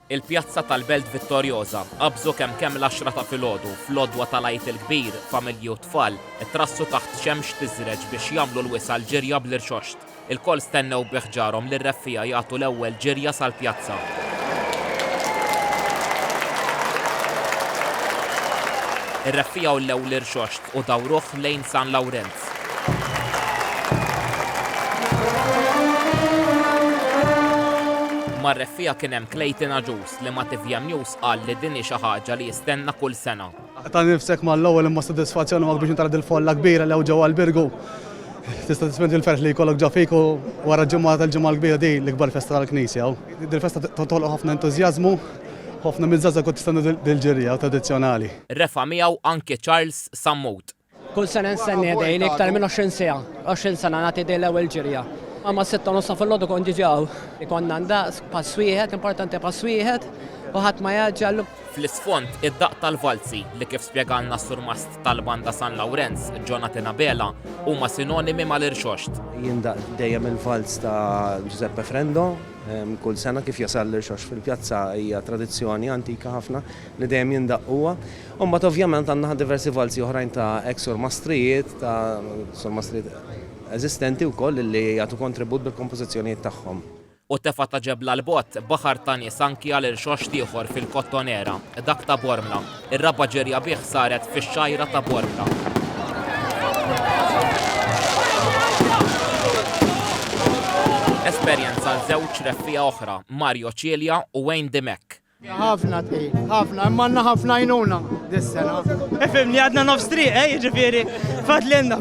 Il-pjazza tal-Belt Vittorjosa qabżu kemm l-10 ta' filgħodu fl-għodwa tal-Għid il-Kbir familji u tfal ittrassu taħt xemx tiżreġ biex jagħmlu l-wisa l-ġirja bl-irxoxt. Il-koll stennew biħġarhom li r-reffija jagħtu l-ewwel ġirja sal-pjazza. Ir-reffija u l-lew l-irxoxt u dawruh lejn San Lawrenz. Mar-reffija kien hemm Clayton Aġus li ma' TVM News qal li din hi xi ħaġa li jistenna kull sena. Ta' nifsek mal-ewwel imma sodisfazzjoni ma biex intara dil-folla kbira li ġewwa l-Birgu. Tista' tispendi l-ferħ li jkollok ġa fik u wara ġimgħa tal-ġimgħa l-kbira di l-ikbar festa tal-Knisja. Dil-festa tolqoq ħafna entużjażmu, ħafna miż-żgħażagħ kont tistennu dil-ġirja tradizzjonali. Refa miegħu anke Charles Sammut. Kull sena nstenni dejn iktar minn 20 sija, 20 sena nagħti dejn l-ewwel ġirja. Għamma 6:30 fil-lodu kon ġiġaw. Ikonna ndaqs pass wieħed, importanti pass wieħed, u ħadd ma jaġġal. Fl-isfond id-daq tal-valzi li kif spjegalna s-surmast tal-banda San Lawrenz, Jonathan Abela, huma sinonimi mal-irxoxt. Jindaq dejjem il-valz ta' Giuseppe Frendo, kull sena kif jasal l-irxoxt fil-pjazza hija tradizzjoni antika ħafna li dejjem jindaq huwa. U mbagħad ovvjament għandna diversi valzi oħrajn ta' ex-surmastrijiet, ta' surmastrijiet eżistenti wkoll li jagħtu kontribut bil-kompożizzjonijiet tagħhom. U tefa ta' ġebla l-bot baħar ta' nies anki għal irxoxt ieħor fil-Kottonera, dak ta' Bormla. Ir-raba ġirja bih saret fix-xajra ta' Bormla. Esperjenza żewġ reffija oħra, Mario Cilia u Wayne Dimek. ħafna ħafna, imma ħafna jnuna dis-sena. Fimni għadna nofs triq, jiġifieri, fadlilna.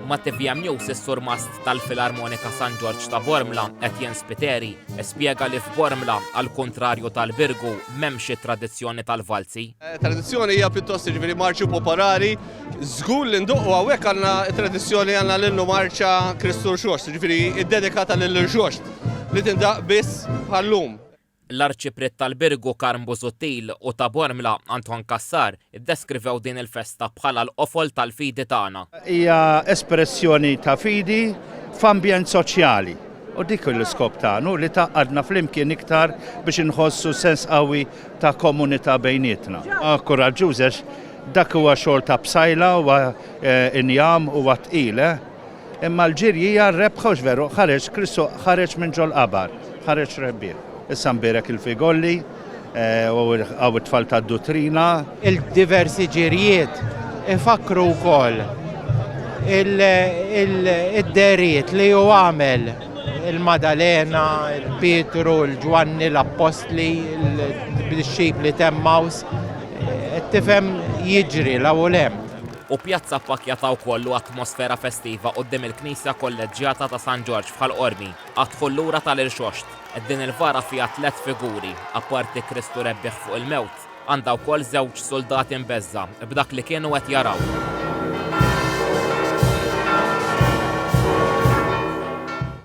Ma' TVM News is-surmast tal-Filarmonika San George ta' Bormla qed Jens Piteri spjega li f'Bormla għal kontrarju tal-Birgu m'hemmx tradizzjoni tal-valzi. Tradizzjoni hija pjuttost jiġifieri marċu popolari, żgur li nduqqu hawnhekk għandna tradizzjoni għandna lilnu marċa Kristu Rxoxt, jiġifieri iddedikata lill-Rxoxt li tindaq biss bħallum. L-arċipret tal-Birgu Karm Busuttil u ta' Bormla Anton Kassar iddeskrivew din il-festa bħala l-qofol tal-fidi tagħna. Hija espressjoni ta' fidi f'ambjent soċjali. U dik l-iskop tagħna li taqgħadna flimkien iktar biex inħossu sens qawwi ta' komunità bejnietna. Koraġġużex dak huwa xogħol ta' bsajla huwa injam huwa tqil. Imma l-ġirji hija rebħux veru ħareġ Kristu ħareġ minn ġol qabar, ħareġ rebbieħ. Issa mbirek il-figolli u t-tfal ta' dottrina. Il-diversi ġirjiet ifakru wkoll il-deriet li ju għamel il-Madalena, il-Pietru, il-Ġwanni, l-Apostli, il-xib li temmaws, tifhem jiġri l-awlem. U pjazza ppakjata wkoll atmosfera festiva quddiem il-Knisja Kolleġġjata ta' San George bħal-Qormi għad lura tal-irxoxt. Din il-vara fiha 3 figuri, apparti Kristu rebbieħ fuq il-mewt, għandha wkoll żewġ soldati mbeżza b'dak li kienu qed jaraw.